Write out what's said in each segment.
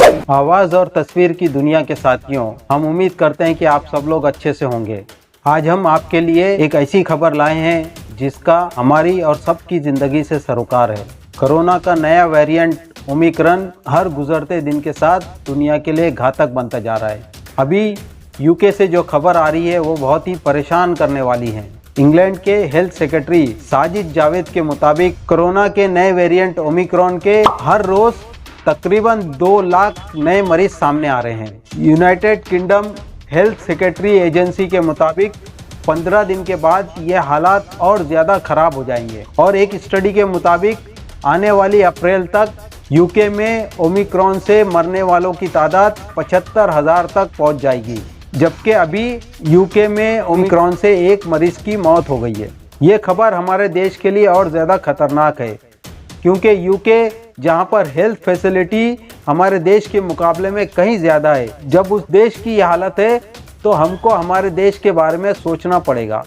आवाज और तस्वीर की दुनिया के साथियों, हम उम्मीद करते हैं कि आप सब लोग अच्छे से होंगे। आज हम आपके लिए एक ऐसी खबर लाए हैं जिसका हमारी और सबकी जिंदगी से सरोकार है। कोरोना का नया वेरिएंट ओमिक्रॉन हर गुजरते दिन के साथ दुनिया के लिए घातक बनता जा रहा है। अभी यूके से जो खबर आ रही है वो बहुत ही परेशान करने वाली है। इंग्लैंड के हेल्थ सेक्रेटरी साजिद जावेद के मुताबिक कोरोना के नए वेरिएंट ओमिक्रॉन के हर रोज तकरीबन 2 लाख नए मरीज सामने आ रहे हैं। United kingdom health secretary agency के मुताबिक 15 दिन के बाद ये हालात और ज़्यादा खराब हो जाएंगे और एक स्टडी के मुताबिक आने वाली अप्रैल तक यूके में ओमिक्रॉन से मरने वालों की तादाद 75,000 तक पहुंच जाएगी, जबकि अभी यूके में ओमिक्रॉन से एक मरीज की मौत हो गई है। ये खबर हमारे देश के लिए और ज़्यादा खतरनाक है, क्योंकि यूके जहां पर हेल्थ फैसिलिटी हमारे देश के मुकाबले में कहीं ज़्यादा है। जब उस देश की यह हालत है तो हमको हमारे देश के बारे में सोचना पड़ेगा।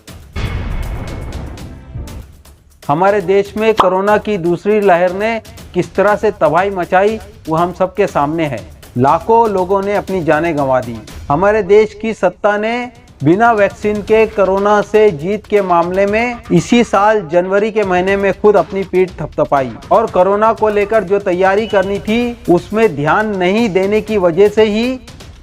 हमारे देश में कोरोना की दूसरी लहर ने किस तरह से तबाही मचाई वो हम सबके सामने है। लाखों लोगों ने अपनी जानें गंवा दी। हमारे देश की सत्ता ने बिना वैक्सीन के कोरोना से जीत के मामले में इसी साल जनवरी के महीने में खुद अपनी पीठ थपथपाई और कोरोना को लेकर जो तैयारी करनी थी उसमें ध्यान नहीं देने की वजह से ही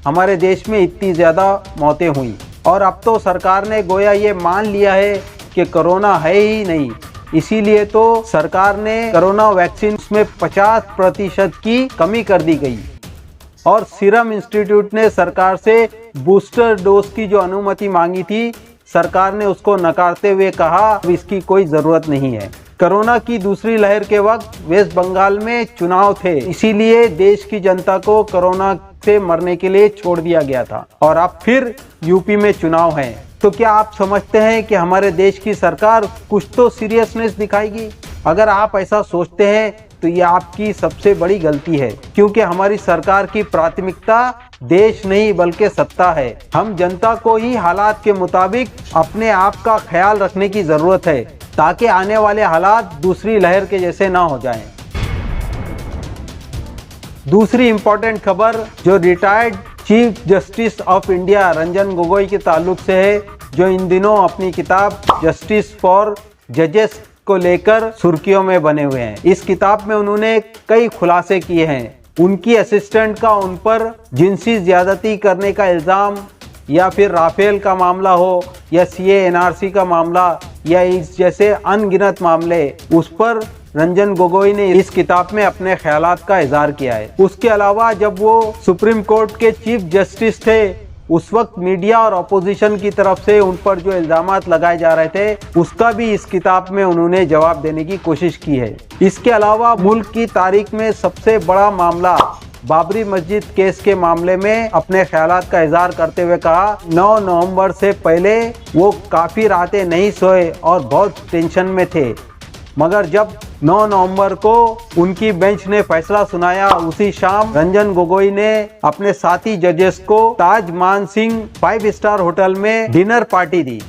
हमारे देश में इतनी ज़्यादा मौतें हुई। और अब तो सरकार ने गोया ये मान लिया है कि कोरोना है ही नहीं, इसीलिए तो सरकार ने कोरोना वैक्सीन में 50% की कमी कर दी गई और सीरम इंस्टीट्यूट ने सरकार से बूस्टर डोज की जो अनुमति मांगी थी, सरकार ने उसको नकारते हुए कहा इसकी कोई ज़रूरत नहीं है। कोरोना की दूसरी लहर के वक्त वेस्ट बंगाल में चुनाव थे, इसीलिए देश की जनता को कोरोना से मरने के लिए छोड़ दिया गया था और अब फिर यूपी में चुनाव है। तो क्या आप समझते हैं कि हमारे देश की सरकार कुछ तो सीरियसनेस दिखाएगी? अगर आप ऐसा सोचते हैं तो ये आपकी सबसे बड़ी गलती है, क्योंकि हमारी सरकार की प्राथमिकता देश नहीं बल्कि सत्ता है। हम जनता को ही हालात के मुताबिक अपने आप का ख्याल रखने की जरूरत है, ताकि आने वाले हालात दूसरी लहर के जैसे ना हो जाएं। दूसरी इम्पोर्टेंट खबर जो retired chief justice of India Ranjan Gogoi के ताल्लुक से है, जो इन दिनों अपनी किताब जस्टिस फॉर जजेस को लेकर सुर्खियों में बने हुए हैं। इस किताब में उन्होंने कई खुलासे किए हैं। उनकी असिस्टेंट का उन पर जिनसी ज्यादती करने का इल्ज़ाम, या फिर राफेल का मामला हो या CA/NRC का मामला या इस जैसे अनगिनत मामले, उस पर रंजन गोगोई ने इस किताब में अपने ख्यालात का इजहार किया है। उसके अलावा जब वो सुप्रीम कोर्ट के चीफ जस्टिस थे, उस वक्त मीडिया और अपोजिशन की तरफ से उन पर जो इल्जामात लगाए जा रहे थे उसका भी इस किताब में उन्होंने जवाब देने की कोशिश की है। इसके अलावा मुल्क की तारीख में सबसे बड़ा मामला बाबरी मस्जिद केस के मामले में अपने ख्यालात का इजहार करते हुए कहा 9 नवंबर से पहले वो काफ़ी रातें नहीं सोए और बहुत टेंशन में थे, मगर जब 9 नवंबर को उनकी बेंच ने फैसला सुनाया, उसी शाम रंजन गोगोई ने अपने साथी जजेस को ताज मान सिंह 5 स्टार होटल में डिनर पार्टी दी।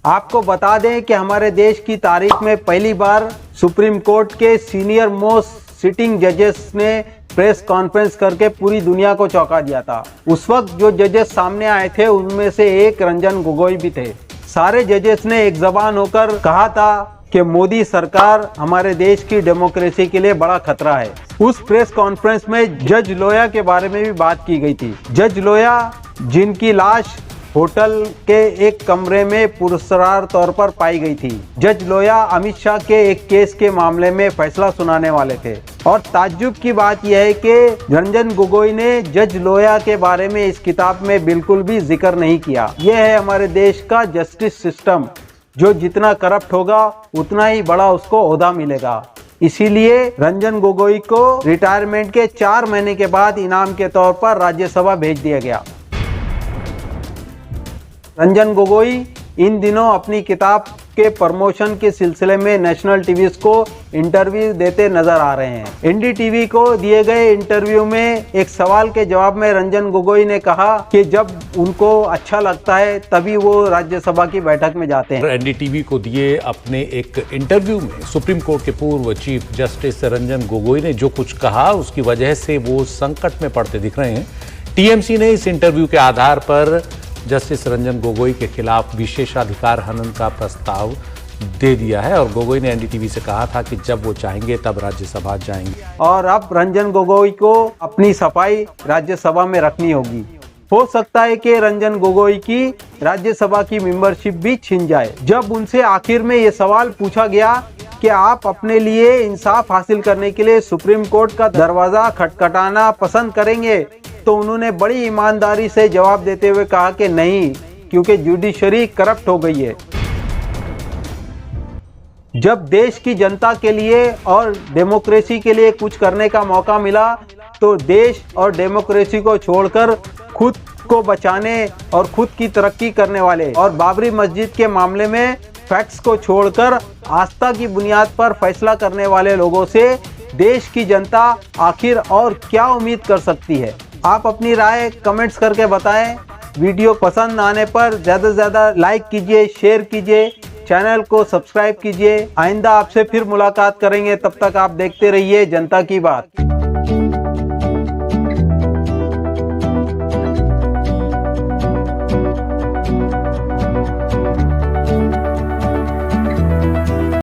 आपको बता दें कि हमारे देश की तारीख में पहली बार सुप्रीम कोर्ट के सीनियर मोस्ट सिटिंग जजेस ने प्रेस कॉन्फ्रेंस करके पूरी दुनिया को चौंका दिया था। उस वक्त जो जजेस सामने आए थे उनमें से एक रंजन गोगोई भी थे। सारे जजेस ने एक जबान होकर कहा था कि मोदी सरकार हमारे देश की डेमोक्रेसी के लिए बड़ा खतरा है। उस प्रेस कॉन्फ्रेंस में जज लोया के बारे में भी बात की गई थी। जज लोया, जिनकी लाश होटल के एक कमरे में पुरस्कार तौर पर पाई गई थी। जज लोया अमित शाह के एक केस के मामले में फैसला सुनाने वाले थे। और ताज्जुब की बात यह है कि रंजन गोगोई ने जज लोया के बारे में इस किताब में बिल्कुल भी जिक्र नहीं किया। यह है हमारे देश का जस्टिस सिस्टम, जो जितना करप्ट होगा उतना ही बड़ा उसको ओहदा मिलेगा। इसीलिए रंजन गोगोई को रिटायरमेंट के 4 महीने के बाद इनाम के तौर पर राज्यसभा भेज दिया गया। रंजन गोगोई इन दिनों अपनी किताब के प्रमोशन के सिलसिले में नेशनल टीवी को इंटरव्यू देते नजर आ रहे हैं। एनडीटीवी को दिए गए इंटरव्यू में एक सवाल के जवाब में रंजन गोगोई ने कहा कि जब उनको अच्छा लगता है तभी वो राज्यसभा की बैठक में जाते हैं। एनडीटीवी को दिए अपने एक इंटरव्यू में सुप्रीम कोर्ट के पूर्व चीफ जस्टिस रंजन गोगोई ने जो कुछ कहा उसकी वजह से वो संकट में पड़ते दिख रहे हैं। टीएमसी ने इस इंटरव्यू के आधार पर जस्टिस रंजन गोगोई के खिलाफ विशेषाधिकार हनन का प्रस्ताव दे दिया है और गोगोई ने एनडीटीवी से कहा था कि जब वो चाहेंगे तब राज्यसभा जाएंगे। और अब रंजन गोगोई को अपनी सफाई राज्यसभा में रखनी होगी। हो सकता है कि रंजन गोगोई की राज्यसभा की मेंबरशिप भी छिन जाए। जब उनसे आखिर में ये सवाल पूछा गया कि आप अपने लिए इंसाफ हासिल करने के लिए सुप्रीम कोर्ट का दरवाजा खटखटाना पसंद करेंगे, तो उन्होंने बड़ी ईमानदारी से जवाब देते हुए कहा कि नहीं, क्योंकि जुडिशरी करप्ट हो गई है। जब देश की जनता के लिए और डेमोक्रेसी के लिए कुछ करने का मौका मिला तो देश और डेमोक्रेसी को छोड़कर खुद को बचाने और खुद की तरक्की करने वाले और बाबरी मस्जिद के मामले में फैक्ट्स को छोड़कर आस्था की बुनियाद पर फैसला करने वाले लोगों से देश की जनता आखिर और क्या उम्मीद कर सकती है। आप अपनी राय कमेंट्स करके बताएं। वीडियो पसंद आने पर ज़्यादा से ज़्यादा लाइक कीजिए, शेयर कीजिए, चैनल को सब्सक्राइब कीजिए। आइंदा आपसे फिर मुलाकात करेंगे, तब तक आप देखते रहिए जनता की बात।